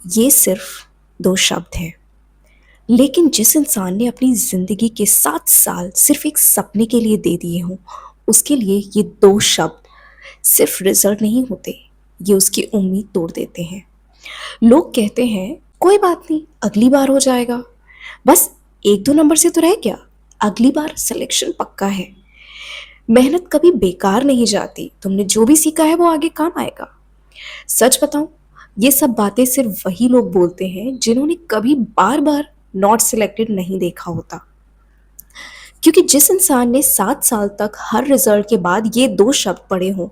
ये सिर्फ दो शब्द हैं, लेकिन जिस इंसान ने अपनी जिंदगी के 7 साल सिर्फ एक सपने के लिए दे दिए हों, उसके लिए ये दो शब्द सिर्फ रिजल्ट नहीं होते, ये उसकी उम्मीद तोड़ देते हैं। लोग कहते हैं कोई बात नहीं, अगली बार हो जाएगा, बस एक दो नंबर से तो रह गया, अगली बार सिलेक्शन पक्का है। मेहनत कभी बेकार नहीं जाती, तुमने जो भी सीखा है वो आगे काम आएगा। सच बताऊं, ये सब बातें सिर्फ वही लोग बोलते हैं जिन्होंने कभी बार बार नॉट सिलेक्टेड नहीं देखा होता। क्योंकि जिस इंसान ने 7 साल तक हर रिजल्ट के बाद ये दो शब्द पढ़े हों,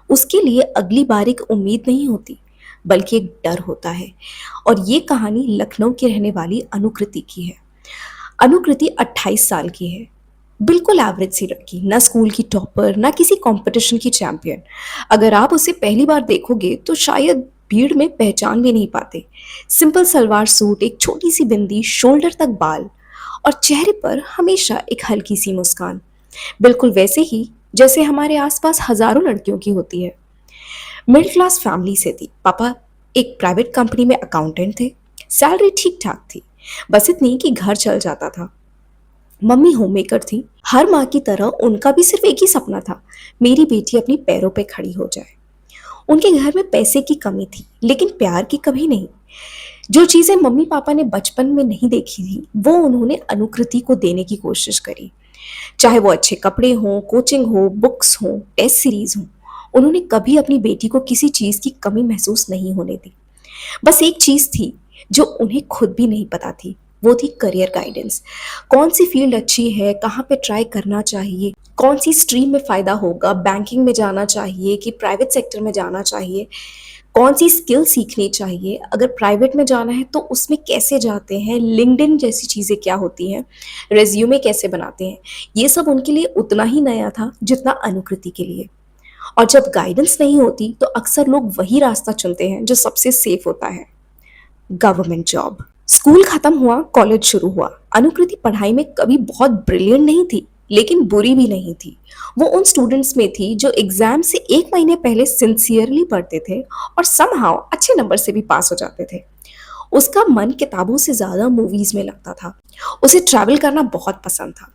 उसके लिए अगली बार एक उम्मीद नहीं होती, बल्कि एक डर होता है। और ये कहानी लखनऊ की रहने वाली अनुकृति की है। अनुकृति 28 साल की है, बिल्कुल एवरेज सी लड़की, ना स्कूल की टॉपर ना किसी कंपटीशन की चैंपियन। अगर आप उसे पहली बार देखोगे तो शायद भीड़ में पहचान भी नहीं पाते। सिंपल सलवार सूट, एक छोटी सी बिंदी, शोल्डर तक बाल, और चेहरे पर हमेशा एक हल्की सी मुस्कान, बिल्कुल वैसे ही जैसे हमारे आसपास हजारों लड़कियों की होती है। मिडिल क्लास फैमिली से थी। पापा एक प्राइवेट कंपनी में अकाउंटेंट थे, सैलरी ठीक ठाक थी, बस इतनी कि घर चल जाता था। मम्मी होममेकर थी। हर माँ की तरह उनका भी सिर्फ एक ही सपना था, मेरी बेटी अपनी पैरों पे खड़ी हो जाए। उनके घर में पैसे की कमी थी, लेकिन प्यार की कभी नहीं। जो चीजें मम्मी पापा ने बचपन में नहीं देखी थी, वो उन्होंने अनुकृति को देने की कोशिश करी। चाहे वो अच्छे कपड़े हों, कोचिंग हो, बुक्स हों, टेस्ट सीरीज हों, उन्होंने कभी अपनी बेटी को किसी चीज की कमी महसूस नहीं होने दी। बस एक चीज थी जो उन्हें खुद भी नहीं पता थी, वो थी करियर गाइडेंस। कौन सी फील्ड अच्छी है, कहाँ पे ट्राई करना चाहिए, कौन सी स्ट्रीम में फायदा होगा, बैंकिंग में जाना चाहिए कि प्राइवेट सेक्टर में जाना चाहिए, कौन सी स्किल सीखनी चाहिए, अगर प्राइवेट में जाना है तो उसमें कैसे जाते हैं, लिंक्डइन जैसी चीज़ें क्या होती हैं, रेज्यूमे कैसे बनाते हैं। ये सब उनके लिए उतना ही नया था जितना अनुकृति के लिए। और जब गाइडेंस नहीं होती तो अक्सर लोग वही रास्ता चुनते हैं जो सबसे सेफ होता है, गवर्नमेंट जॉब। स्कूल खत्म हुआ, कॉलेज शुरू हुआ। अनुकृति पढ़ाई में कभी बहुत ब्रिलियंट नहीं थी, लेकिन बुरी भी नहीं थी। वो उन स्टूडेंट्स में थी जो एग्जाम से एक महीने पहले सिंसियरली पढ़ते थे और समहाउ अच्छे नंबर से भी पास हो जाते थे। उसका मन किताबों से ज्यादा मूवीज में लगता था। उसे ट्रैवल करना बहुत पसंद था।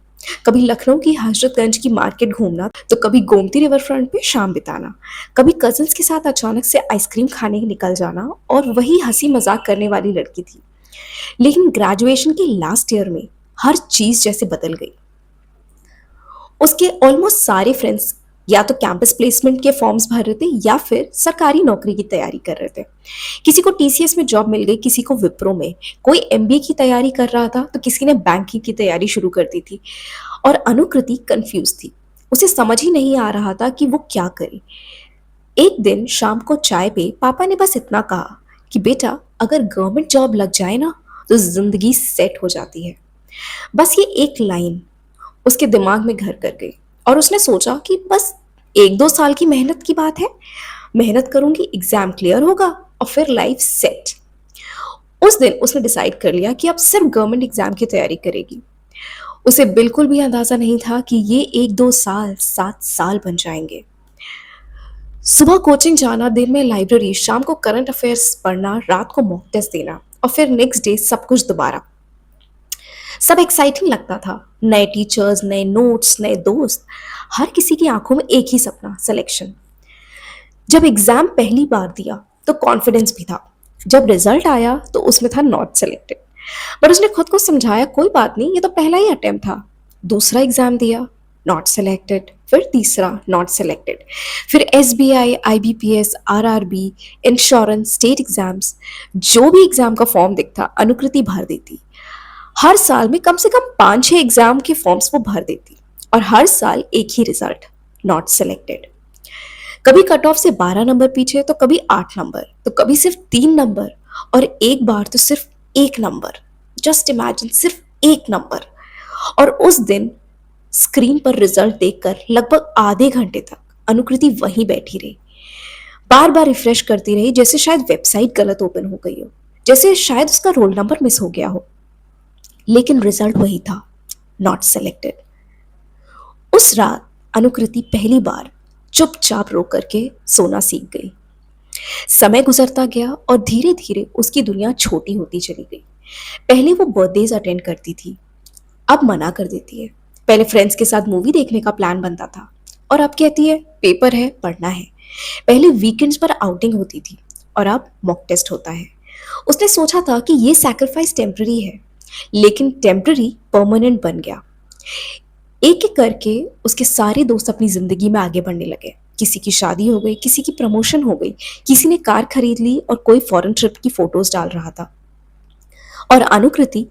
कभी लखनऊ की हजरतगंज की मार्केट घूमना, तो कभी गोमती रिवर फ्रंट पे शाम बिताना, कभी कजिन्स के साथ अचानक से आइसक्रीम खाने निकल जाना। और वही हंसी मजाक करने वाली लड़की थी। लेकिन ग्रेजुएशन के लास्ट ईयर में हर चीज जैसे बदल गई। उसके ऑलमोस्ट सारे फ्रेंड्स या तो कैंपस प्लेसमेंट के फॉर्म्स भर रहे थे या फिर सरकारी नौकरी की तैयारी कर रहे थे। किसी को टीसीएस में जॉब मिल गई, किसी को विप्रो में, कोई एमबीए की तैयारी कर रहा था तो किसी ने बैंकिंग की तैयारी शुरू कर दी थी। और अनुकृति कंफ्यूज थी। उसे समझ ही नहीं आ रहा था कि वो क्या करे। एक दिन शाम को चाय पे पापा ने बस इतना कहा कि बेटा, अगर गवर्नमेंट जॉब लग जाए ना तो जिंदगी सेट हो जाती है। बस ये एक लाइन उसके दिमाग में घर कर गई और उसने सोचा कि बस एक दो साल की मेहनत की बात है, मेहनत करूंगी, एग्जाम क्लियर होगा और फिर लाइफ सेट। उस दिन उसने डिसाइड कर लिया कि अब सिर्फ गवर्नमेंट एग्जाम की तैयारी करेगी। उसे बिल्कुल भी अंदाजा नहीं था कि ये एक दो साल 7 साल बन जाएंगे। सुबह कोचिंग जाना, दिन में लाइब्रेरी, शाम को करंट अफेयर्स पढ़ना, रात को मॉक टेस्ट देना और फिर नेक्स्ट डे सब कुछ दोबारा। सब एक्साइटिंग लगता था, नए टीचर्स, नए नोट्स, नए दोस्त, हर किसी की आंखों में एक ही सपना, सिलेक्शन। जब एग्जाम पहली बार दिया तो कॉन्फिडेंस भी था। जब रिजल्ट आया तो उसमें था नॉट सेलेक्टेड, पर उसने खुद को समझाया कोई बात नहीं, ये तो पहला ही अटेम्प्ट था। दूसरा एग्जाम दिया, नॉट सेलेक्टेड, फिर तीसरा नॉट सेलेक्टेड, फिर SBI, IBPS, RRB, insurance, state exams, जो भी एग्जाम का फॉर्म दिखता अनुकृति भर देती। हर साल में कम से कम 5-6 एग्जाम के फॉर्म्स वो भर देती और हर साल एक ही रिजल्ट, नॉट सेलेक्टेड। कभी कट ऑफ से 12 नंबर पीछे, तो कभी 8 नंबर, तो कभी सिर्फ 3 नंबर, और एक बार तो सिर्फ 1 नंबर। जस्ट इमेजिन, सिर्फ 1 नंबर। और उस दिन स्क्रीन पर रिजल्ट देखकर लगभग आधे घंटे तक अनुकृति वहीं बैठी रही, बार बार रिफ्रेश करती रही, जैसे शायद वेबसाइट गलत ओपन हो गई हो, जैसे शायद उसका रोल नंबर मिस हो गया हो। लेकिन रिजल्ट वही था, नॉट सेलेक्टेड। उस रात अनुकृति पहली बार चुपचाप रो करके सोना सीख गई। समय गुजरता गया और धीरे धीरे उसकी दुनिया छोटी होती चली गई। पहले वो बर्थडेज अटेंड करती थी, अब मना कर देती है। पहले फ्रेंड्स के साथ मूवी देखने का प्लान बनता था और अब कहती है पेपर है, पढ़ना है। पहले वीकेंड्स पर आउटिंग होती थी और अब मॉक टेस्ट होता है। उसने सोचा था कि ये सैक्रिफाइस टेम्पररी है, लेकिन टेम्पररी परमानेंट बन गया। एक एक करके उसके सारे दोस्त अपनी जिंदगी में आगे बढ़ने लगे। किसी की शादी हो गई, किसी की प्रमोशन हो गई, किसी ने कार खरीद ली और कोई फॉरेन ट्रिप की फोटोज डाल रहा था। और अनुकृति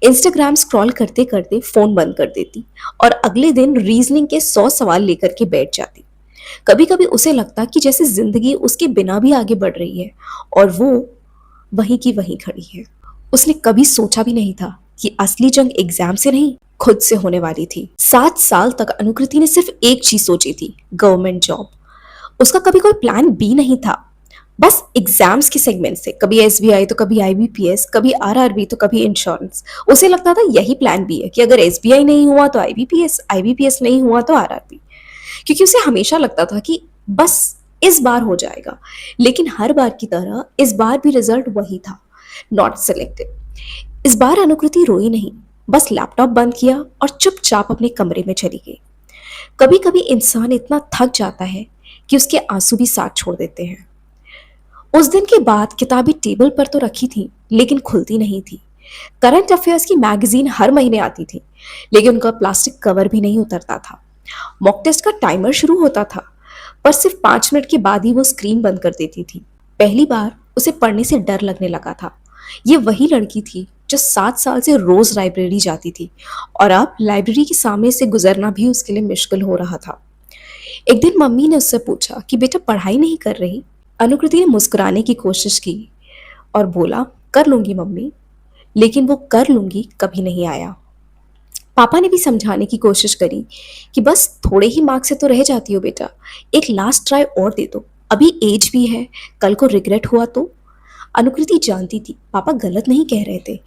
इंस्टाग्राम स्क्रॉल करते करते फोन बंद कर देती और अगले दिन रीजनिंग के 100 सवाल लेकर के बैठ जाती। कभी कभी उसे लगता कि जैसे जिंदगी उसके बिना भी आगे बढ़ रही है और वो वहीं की वहीं खड़ी है। उसने कभी सोचा भी नहीं था कि असली जंग एग्जाम से नहीं, खुद से होने वाली थी। 7 साल तक अनुकृति ने सिर्फ एक चीज सोची थी, गवर्नमेंट जॉब। उसका कभी कोई प्लान बी नहीं था। बस एग्जाम्स के सेगमेंट से, कभी एसबीआई तो कभी आईबीपीएस, कभी आरआरबी तो कभी इंश्योरेंस। उसे लगता था यही प्लान बी है कि अगर एसबीआई नहीं हुआ तो आईबीपीएस, आईबीपीएस नहीं हुआ तो आरआरबी। क्योंकि उसे हमेशा लगता था कि बस इस बार हो जाएगा। लेकिन हर बार की तरह इस बार भी रिजल्ट वही था, नॉट सिलेक्टेड। इस बार अनुकृति रोई नहीं, बस लैपटॉप बंद किया और चुपचाप अपने कमरे में चली गई। कभी कभी इंसान इतना थक जाता है कि उसके आंसू भी साथ छोड़ देते हैं। उस दिन के बाद किताबें टेबल पर तो रखी थी, लेकिन खुलती नहीं थी। करंट अफेयर्स की मैगजीन हर महीने आती थी, लेकिन उनका प्लास्टिक कवर भी नहीं उतरता था। मॉक टेस्ट का टाइमर शुरू होता था, पर सिर्फ 5 मिनट के बाद ही वो स्क्रीन बंद कर देती थी। पहली बार उसे पढ़ने से डर लगने लगा था। ये वही लड़की थी जो 7 साल से रोज लाइब्रेरी जाती थी और अब लाइब्रेरी के सामने से गुजरना भी उसके लिए मुश्किल हो रहा था। एक दिन मम्मी ने उससे पूछा कि बेटा पढ़ाई नहीं कर रही? अनुकृति ने मुस्कुराने की कोशिश की और बोला, कर लूंगी मम्मी। लेकिन वो कर लूंगी कभी नहीं आया। पापा ने भी समझाने की कोशिश करी कि बस थोड़े ही मार्क्स से तो रह जाती हो बेटा, एक लास्ट ट्राई और दे दो, अभी एज भी है, कल को रिग्रेट हुआ तो। अनुकृति जानती थी पापा गलत नहीं कह रहे थे,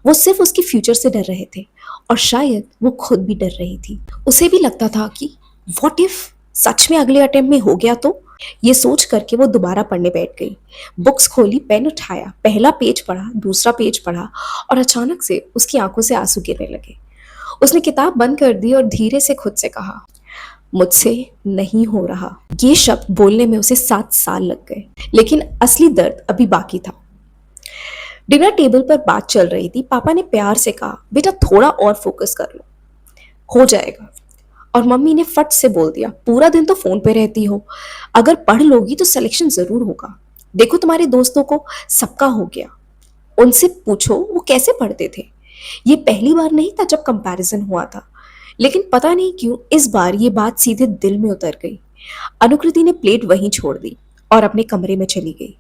वो सिर्फ उसके फ्यूचर से डर रहे थे और शायद वो खुद भी डर रही थी। उसे भी लगता था कि व्हाट इफ सच में अगले अटेम्प्ट में हो गया तो। ये सोच करके वो दोबारा पढ़ने बैठ गई। बुक्स खोली, पेन उठाया, पहला पेज पढ़ा, दूसरा पेज पढ़ा और अचानक से उसकी आंखों से आंसू गिरने लगे। उसने किताब बंद कर दी और धीरे से खुद से कहा, मुझसे नहीं हो रहा। ये शब्द बोलने में उसे 7 साल लग गए, लेकिन असली दर्द अभी बाकी था। डिनर टेबल पर बात चल रही थी। पापा ने प्यार से कहा, बेटा थोड़ा और फोकस कर लो, हो जाएगा। और मम्मी ने फट से बोल दिया, पूरा दिन तो फोन पे रहती हो, अगर पढ़ लोगी तो सिलेक्शन जरूर होगा। देखो तुम्हारे दोस्तों को सबका हो गया, उनसे पूछो वो कैसे पढ़ते थे। ये पहली बार नहीं था जब कंपैरिजन हुआ था, लेकिन पता नहीं क्यों इस बार ये बात सीधे दिल में उतर गई। अनुकृति ने प्लेट वहीं छोड़ दी और अपने कमरे में चली गई।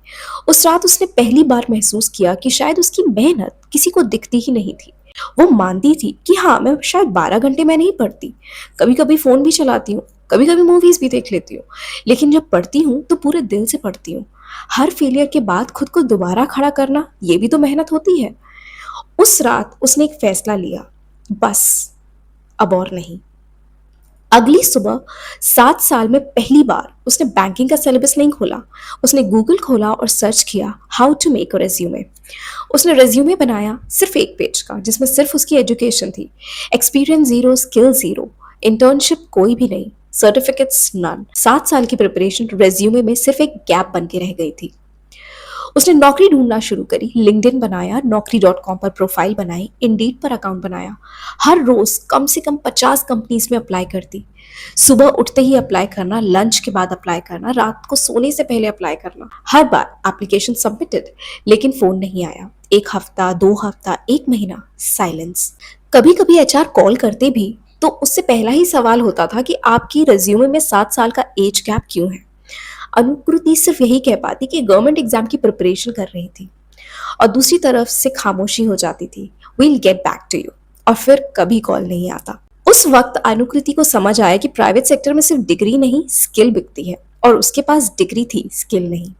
उस रात उसने पहली बार महसूस किया कि शायद उसकी मेहनत किसी को दिखती ही नहीं थी। वो मानती थी कि हाँ, मैं शायद 12 घंटे मैं नहीं पढ़ती, कभी कभी फोन भी चलाती हूँ, कभी कभी मूवीज भी देख लेती हूँ, लेकिन जब पढ़ती हूँ तो पूरे दिल से पढ़ती हूँ। हर फेलियर के बाद खुद को दोबारा खड़ा करना, ये भी तो मेहनत होती है। उस रात उसने एक फैसला लिया, बस अब और नहीं। अगली सुबह 7 साल में पहली बार उसने बैंकिंग का सिलेबस नहीं खोला, उसने गूगल खोला और सर्च किया how to make a resume. उसने रेज्यूमे बनाया सिर्फ एक पेज का, जिसमें सिर्फ उसकी एजुकेशन थी। Experience zero, skill zero, internship कोई भी नहीं, सर्टिफिकेट्स नन। 7 साल की प्रिपरेशन रेज्यूमे में सिर्फ एक गैप बन के रह गई थी। उसने नौकरी ढूंढना शुरू करी, लिंक्डइन बनाया, naukri.com पर प्रोफाइल बनाई, इंडीड पर अकाउंट बनाया। हर रोज कम से कम 50 कंपनीज में अप्लाई करती। सुबह उठते ही अप्लाई करना, लंच के बाद अप्लाई करना, रात को सोने से पहले अप्लाई करना। हर बार एप्लीकेशन सबमिटेड, लेकिन फोन नहीं आया। 1 हफ्ता, 2 हफ्ता, 1 महीना, साइलेंस। कभी कभी एचआर कॉल करते भी तो उससे पहला ही सवाल होता था कि आपकी रिज्यूमे में 7 साल का एज गैप क्यों है। अनुकृति सिर्फ यही कह पाती कि गवर्नमेंट एग्जाम की प्रिपरेशन कर रही थी, और दूसरी तरफ से खामोशी हो जाती थी, will get back to you, और फिर कभी कॉल नहीं आता। उस वक्त अनुकृति को समझ आया कि प्राइवेट सेक्टर में सिर्फ डिग्री नहीं, स्किल बिकती है, और उसके पास डिग्री थी, स्किल नहीं।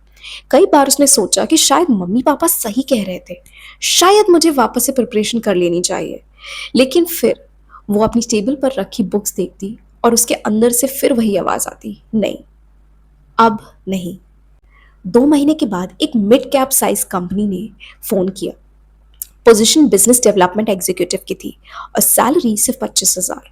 कई बार उसने सोचा कि शायद मम्मी पापा सही कह रहे थे, शायद मुझे वापस से प्रिपरेशन कर लेनी चाहिए। लेकिन फिर वो अपनी टेबल पर रखी बुक्स देखती और उसके अंदर से फिर वही आवाज आती, नहीं, अब नहीं। 2 महीने के बाद एक मिड कैप साइज कंपनी ने फ़ोन किया। पोजीशन बिजनेस डेवलपमेंट एग्जीक्यूटिव की थी और सैलरी सिर्फ 25,000।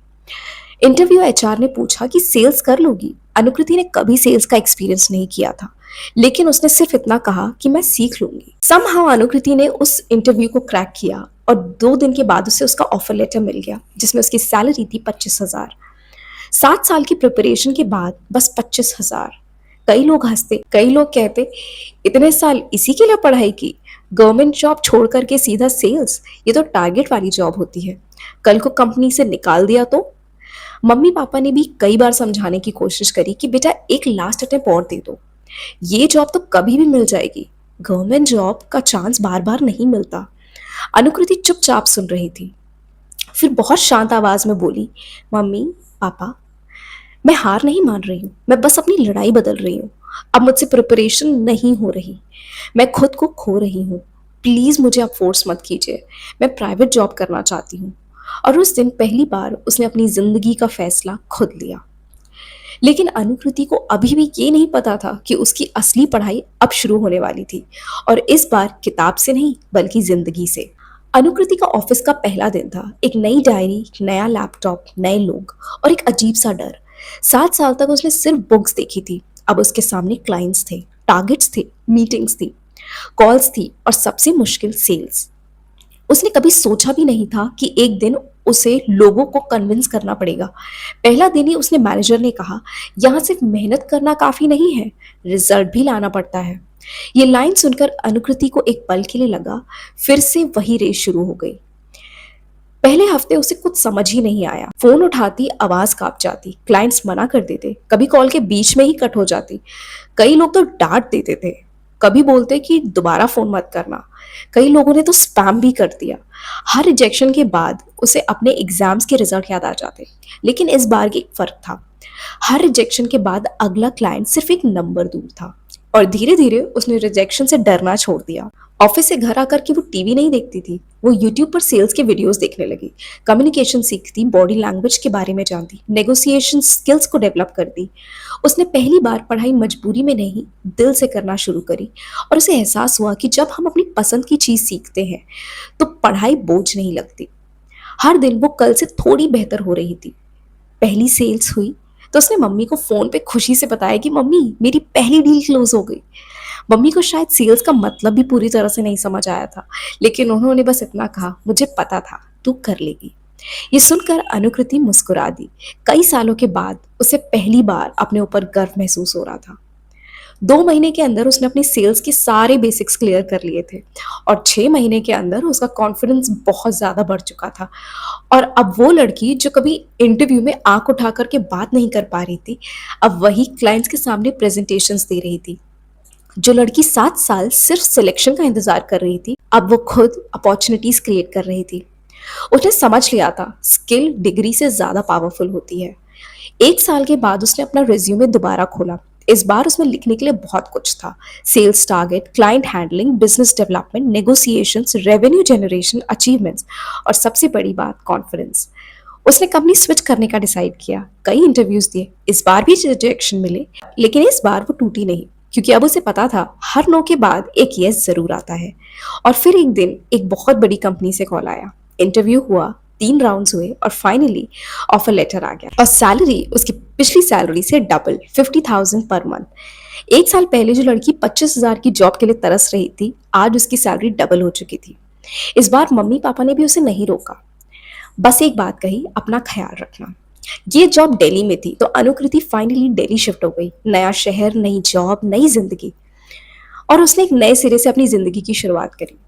इंटरव्यू एचआर ने पूछा कि सेल्स कर लोगी। अनुकृति ने कभी सेल्स का एक्सपीरियंस नहीं किया था, लेकिन उसने सिर्फ इतना कहा कि मैं सीख लूंगी। समहाउ अनुकृति ने उस इंटरव्यू को क्रैक किया और 2 दिन के बाद उसे उसका ऑफर लेटर मिल गया, जिसमें उसकी सैलरी थी 25,000। 7 साल की प्रिपरेशन के बाद बस 25,000। कई लोग हंसते, कई लोग कहते इतने साल इसी के लिए पढ़ाई की, गवर्नमेंट जॉब छोड़ करके सीधा सेल्स, ये तो टारगेट वाली जॉब होती है, कल को कंपनी से निकाल दिया तो। मम्मी पापा ने भी कई बार समझाने की कोशिश करी कि बेटा एक लास्ट अटेम्प्ट और दे दो, ये जॉब तो कभी भी मिल जाएगी, गवर्नमेंट जॉब का चांस बार बार नहीं मिलता। अनुकृति चुपचाप सुन रही थी, फिर बहुत शांत आवाज में बोली, मम्मी पापा, मैं हार नहीं मान रही हूँ, मैं बस अपनी लड़ाई बदल रही हूँ। अब मुझसे प्रिपरेशन नहीं हो रही, मैं खुद को खो रही हूँ। प्लीज मुझे अब फोर्स मत कीजिए, मैं प्राइवेट जॉब करना चाहती हूँ। और उस दिन पहली बार उसने अपनी जिंदगी का फैसला खुद लिया। लेकिन अनुकृति को अभी भी ये नहीं पता था कि उसकी असली पढ़ाई अब शुरू होने वाली थी, और इस बार किताब से नहीं बल्कि जिंदगी से। अनुकृति का ऑफिस का पहला दिन था। एक नई डायरी, नया लैपटॉप, नए लोग और एक अजीब सा डर। 7 साल तक उसने सिर्फ बुक्स देखी थी, अब उसके सामने क्लाइंट्स थे, टारगेट्स थे, मीटिंग्स थी, कॉल्स थी और सबसे मुश्किल सेल्स। उसने कभी सोचा भी नहीं था कि एक दिन उसे लोगों को कन्विंस करना पड़ेगा। पहला दिन ही उसने मैनेजर ने कहा, यहाँ सिर्फ मेहनत करना काफी नहीं है, रिजल्ट भी लाना पड़ता है। ये लाइन सुनकर अनुकृति को एक पल के लिए लगा फिर से वही रेस शुरू हो गई। पहले हफ्ते उसे कुछ समझ ही नहीं आया। फोन उठाती आवाज कांप जाती, क्लाइंट्स मना कर देते, कभी कॉल के बीच में ही कट हो जाती। कई लोग तो डांट देते थे, कभी बोलते कि दोबारा फोन मत करना। कई लोगों ने तो स्पैम भी कर दिया। हर रिजेक्शन के बाद उसे अपने एग्जाम्स के रिजल्ट याद आ जाते, लेकिन इस बार एक फर्क था। हर रिजेक्शन के बाद अगला क्लाइंट सिर्फ एक नंबर दूर था, और धीरे धीरे उसने रिजेक्शन से डरना छोड़ दिया। ऑफिस से घर आकर के वो टीवी नहीं देखती थी, वो यूट्यूब पर सेल्स के वीडियोस देखने लगी, कम्युनिकेशन सीखती, बॉडी लैंग्वेज के बारे में जानती, नेगोशिएशन स्किल्स को डेवलप कर दी। उसने पहली बार पढ़ाई मजबूरी में नहीं, दिल से करना शुरू करी, और उसे एहसास हुआ कि जब हम अपनी पसंद की चीज सीखते हैं तो पढ़ाई बोझ नहीं लगती। हर दिन वो कल से थोड़ी बेहतर हो रही थी। पहली सेल्स हुई तो उसने मम्मी को फोन पे खुशी से बताया कि मम्मी मेरी पहली डील क्लोज हो गई। मम्मी को शायद सेल्स का मतलब भी पूरी तरह से नहीं समझ आया था, लेकिन उन्होंने बस इतना कहा, मुझे पता था तू कर लेगी। ये सुनकर अनुकृति मुस्कुरा दी। कई सालों के बाद उसे पहली बार अपने ऊपर गर्व महसूस हो रहा था। 2 महीने के अंदर उसने अपनी सेल्स के सारे बेसिक्स क्लियर कर लिए थे, और 6 महीने के अंदर उसका कॉन्फिडेंस बहुत ज्यादा बढ़ चुका था। और अब वो लड़की जो कभी इंटरव्यू में आंख उठा करके बात नहीं कर पा रही थी, अब वही क्लाइंट्स के सामने प्रेजेंटेशंस दे रही थी। जो लड़की 7 साल सिर्फ सिलेक्शन का इंतजार कर रही थी, अब वो खुद अपॉर्चुनिटीज क्रिएट कर रही थी। उसने समझ लिया था स्किल डिग्री से ज्यादा पावरफुल होती है। 1 साल के बाद उसने अपना रिज्यूमे दोबारा खोला। इस बार उसमें लिखने के लिए बहुत कुछ था। Sales target, client handling, business development, negotiations, revenue generation, achievements, और सबसे बड़ी बात कॉन्फिडेंस। उसने कंपनी स्विच करने का डिसाइड किया, कई इंटरव्यूज दिए, इस बार भी रिजेक्शन मिले, लेकिन इस बार वो टूटी नहीं, क्योंकि अब उसे पता था हर नो के बाद एक यस जरूर आता है। और फिर एक दिन एक बहुत बड़ी कंपनी से कॉल आया। इंटरव्यू हुआ, 3 राउंड्स हुए और फाइनली ऑफर लेटर आ गया, और सैलरी उसकी पिछली सैलरी से डबल, 50,000 पर मंथ। 1 साल पहले जो लड़की 25,000 की जॉब के लिए तरस रही थी, आज उसकी सैलरी डबल हो चुकी थी। इस बार मम्मी पापा ने भी उसे नहीं रोका, बस एक बात कही, अपना ख्याल रखना। ये जॉब दिल्ली में थी, तो अनुकृति फाइनली दिल्ली शिफ्ट हो गई। नया शहर, नई जॉब, नई जिंदगी, और उसने एक नए सिरे से अपनी जिंदगी की शुरुआत करी।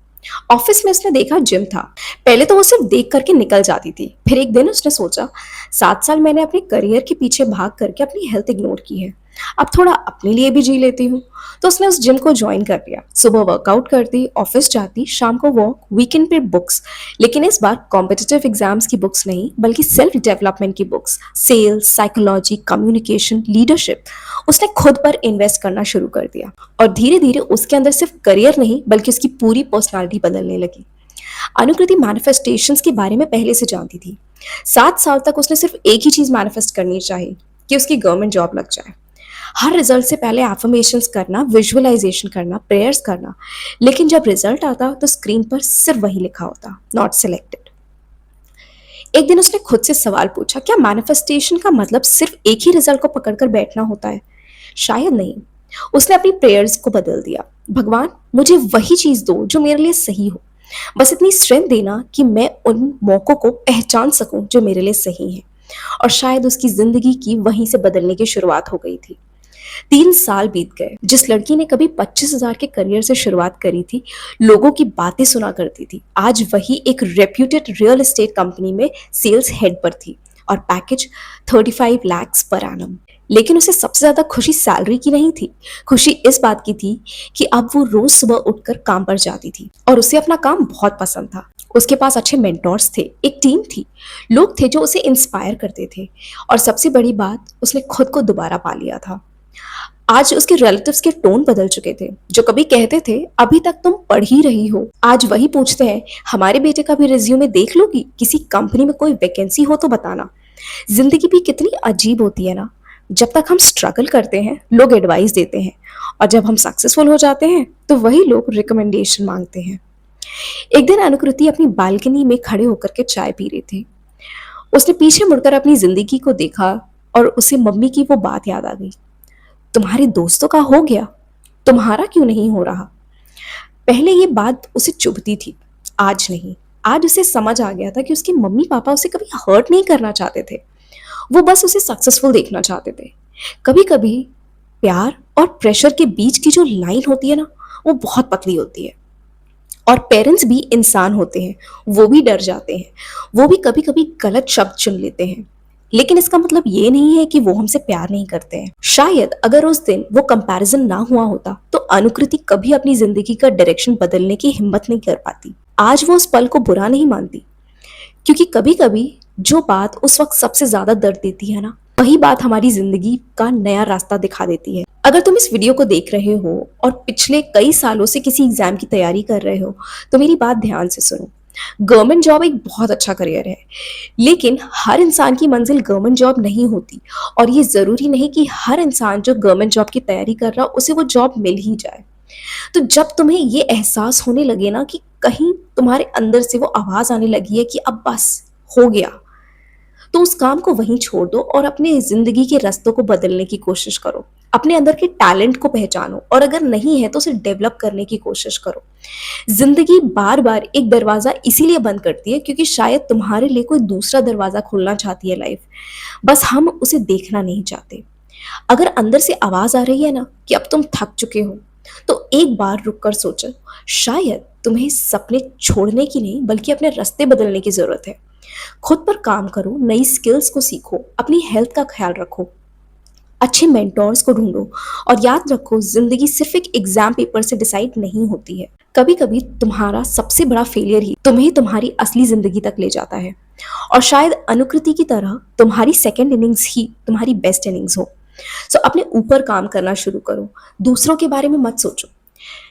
ऑफिस में उसने देखा जिम था। पहले तो वो सिर्फ देख करके निकल जाती थी, फिर एक दिन उसने सोचा, 7 साल मैंने अपने करियर के पीछे भाग करके अपनी हेल्थ इग्नोर की है, अब थोड़ा अपने लिए भी जी लेती हूँ। तो उसने उस जिम को ज्वाइन कर लिया। सुबह वर्कआउट करती, ऑफिस जाती, शाम को वॉक, वीकेंड पे बुक्स, लेकिन इस बार कॉम्पिटिटिव एग्जाम्स की बुक्स नहीं बल्कि सेल्फ डेवलपमेंट की books, sales, psychology, communication, leadership. उसने खुद पर इन्वेस्ट करना शुरू कर दिया, और धीरे धीरे उसके अंदर सिर्फ करियर नहीं बल्कि उसकी पूरी पर्सनालिटी बदलने लगी। अनुकृति मैनिफेस्टेशंस के बारे में पहले से जानती थी। 7 साल तक उसने सिर्फ एक ही चीज मैनिफेस्ट करनी चाहिए कि उसकी गवर्नमेंट जॉब लग जाए। हर रिजल्ट से पहले एफर्मेशंस करना, विजुअलाइजेशन करना, प्रेयर्स करना, लेकिन जब रिजल्ट आता तो स्क्रीन पर सिर्फ वही लिखा होता, नॉट सिलेक्टेड। एक दिन उसने खुद से सवाल पूछा, क्या मैनिफेस्टेशन का मतलब सिर्फ एक ही रिजल्ट को पकड़कर बैठना होता है? शायद नहीं। उसने अपनी प्रेयर्स को बदल दिया। भगवान, मुझे वही चीज दो जो मेरे लिए सही हो। बस इतनी स्ट्रेंथ देना कि मैं उन मौकों को पहचान सकूं जो मेरे लिए सही हैं। और शायद उसकी जिंदगी की वहीं से बदलने की शुरुआत हो गई थी। 3 साल बीत गए। जिस लड़की ने कभी 25,000 के करियर से शुरुआत करी थी, लोगों की बातें सुना करती थी, आज वही एक रेप्यूटेड रियल एस्टेट कंपनी में सेल्स हेड पर थी और पैकेज 35 लाख पर एनम। लेकिन उसे सबसे ज्यादा खुशी सैलरी की नहीं थी। खुशी इस बात की थी कि अब वो रोज सुबह उठकर काम पर जाती थी और उसे अपना काम बहुत पसंद था। उसके पास अच्छे मेंटोर्स थे, एक टीम थी, लोग थे जो उसे इंस्पायर करते थे, और सबसे बड़ी बात, उसने खुद को दोबारा पा लिया था। आज उसके रिलेटिव्स के टोन बदल चुके थे। जो कभी कहते थे अभी तक तुम पढ़ ही रही हो, आज वही पूछते हैं हमारे बेटे का भी रिज्यूमे देख लोगी, किसी कंपनी में कोई वैकेंसी हो तो बताना। जिंदगी भी कितनी अजीब होती है ना। जब तक हम स्ट्रगल करते हैं लोग एडवाइस देते हैं, और जब हम सक्सेसफुल हो जाते हैं तो वही लोग रिकमेंडेशन मांगते हैं। एक दिन अनुकृति अपनी बालकनी में खड़े होकर के चाय पी रही थी। उसने पीछे मुड़कर अपनी जिंदगी को देखा और उसे मम्मी की वो बात याद आ गई, तुम्हारे दोस्तों का हो गया, तुम्हारा क्यों नहीं हो रहा? पहले ये बात उसे चुभती थी, आज नहीं। आज उसे समझ आ गया था कि उसके मम्मी पापा उसे कभी हर्ट नहीं करना चाहते थे, वो बस उसे सक्सेसफुल देखना चाहते थे। कभी कभी प्यार और प्रेशर के बीच की जो लाइन होती है ना, वो बहुत पतली होती है। और पेरेंट्स भी इंसान होते हैं, वो भी डर जाते हैं, वो भी कभी कभी गलत शब्द चुन लेते हैं। लेकिन इसका मतलब ये नहीं है कि वो हमसे प्यार नहीं करते हैं। शायद अगर उस दिन वो कंपैरिजन ना हुआ होता तो अनुकृति कभी अपनी जिंदगी का डायरेक्शन बदलने की हिम्मत नहीं कर पाती। आज वो उस पल को बुरा नहीं मानती, क्योंकि कभी कभी जो बात उस वक्त सबसे ज्यादा दर्द देती है ना, वही बात हमारी जिंदगी का नया रास्ता दिखा देती है। अगर तुम इस वीडियो को देख रहे हो और पिछले कई सालों से किसी एग्जाम की तैयारी कर रहे हो, तो मेरी बात ध्यान से सुनो। गवर्नमेंट जॉब एक बहुत अच्छा करियर है, लेकिन हर इंसान की मंजिल गवर्नमेंट जॉब नहीं होती, और ये जरूरी नहीं कि हर इंसान जो गवर्नमेंट जॉब की तैयारी कर रहा उसे वो जॉब मिल ही जाए। तो जब तुम्हें ये एहसास होने लगे ना कि कहीं तुम्हारे अंदर से वो आवाज आने लगी है कि अब बस हो गया, तो उस काम को वहीं छोड़ दो और अपने जिंदगी के रास्तों को बदलने की कोशिश करो। अपने अंदर के टैलेंट को पहचानो, और अगर नहीं है तो उसे डेवलप करने की कोशिश करो। जिंदगी बार बार एक दरवाजा इसीलिए बंद करती है क्योंकि शायद तुम्हारे लिए कोई दूसरा दरवाजा खोलना चाहती है लाइफ, बस हम उसे देखना नहीं चाहते। अगर अंदर से आवाज आ रही है ना कि अब तुम थक चुके हो, तो एक बार रुक कर सोचो, शायद तुम्हें सपने छोड़ने की नहीं बल्कि अपने रास्ते बदलने की जरूरत है। खुद पर काम करो, नई स्किल्स को सीखो, अपनी हेल्थ का ख्याल रखो, अच्छे मेंटोर्स को ढूंढो, और याद रखो जिंदगी सिर्फ एक एग्जाम पेपर से डिसाइड नहीं होती है। कभी कभी तुम्हारा सबसे बड़ा फेलियर ही तुम्हें तुम्हारी असली जिंदगी तक ले जाता है, और शायद अनुकृति की तरह तुम्हारी सेकेंड इनिंग्स ही तुम्हारी बेस्ट इनिंग्स हो। सो अपने ऊपर काम करना शुरू करो, दूसरों के बारे में मत सोचो।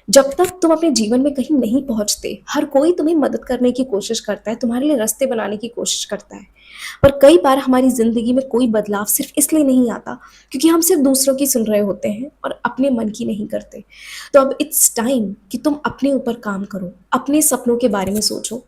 जब तक तुम अपने जीवन में कहीं नहीं पहुंचते, हर कोई तुम्हें मदद करने की कोशिश करता है, तुम्हारे लिए रास्ते बनाने की कोशिश करता है, पर कई बार हमारी जिंदगी में कोई बदलाव सिर्फ इसलिए नहीं आता क्योंकि हम सिर्फ दूसरों की सुन रहे होते हैं और अपने मन की नहीं करते। तो अब इट्स टाइम कि तुम अपने ऊपर काम करो, अपने सपनों के बारे में सोचो,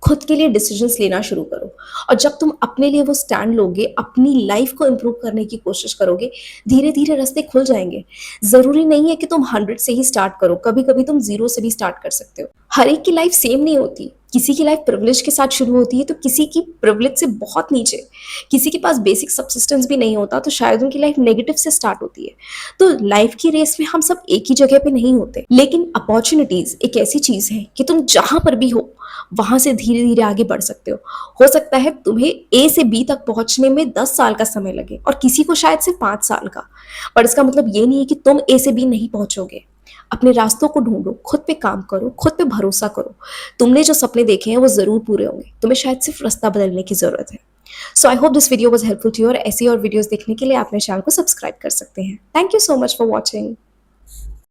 खुद के लिए डिसीजंस लेना शुरू करो। और जब तुम अपने लिए वो स्टैंड लोगे, अपनी लाइफ को इम्प्रूव करने की कोशिश करोगे, धीरे धीरे रास्ते खुल जाएंगे। जरूरी नहीं है कि तुम 100 से ही स्टार्ट करो, कभी कभी तुम 0 से भी स्टार्ट कर सकते हो। हर एक की लाइफ सेम नहीं होती, किसी की लाइफ प्रिविलेज के साथ शुरू होती है तो किसी की प्रिविलेज से बहुत नीचे, किसी के पास बेसिक सब्सिस्टेंस भी नहीं होता तो शायद उनकी लाइफ नेगेटिव से स्टार्ट होती है। तो लाइफ की रेस में हम सब एक ही जगह पे नहीं होते, लेकिन अपॉर्चुनिटीज एक ऐसी चीज है कि तुम जहां पर भी हो वहां से धीरे धीरे आगे बढ़ सकते हो सकता है तुम्हें ए से बी तक पहुंचने में 10 साल का समय लगे और किसी को शायद सिर्फ 5 साल का, पर इसका मतलब ये नहीं है कि तुम ए से बी नहीं पहुंचोगे। अपने रास्तों को ढूंढो, खुद पे काम करो, खुद पे भरोसा करो। तुमने जो सपने देखे हैं वो जरूर पूरे होंगे, तुम्हें शायद सिर्फ रास्ता बदलने की जरूरत है। So I hope this video was helpful to you, और ऐसी और वीडियोस देखने के लिए आप मेरे चैनल को सब्सक्राइब कर सकते हैं। Thank you so much for watching.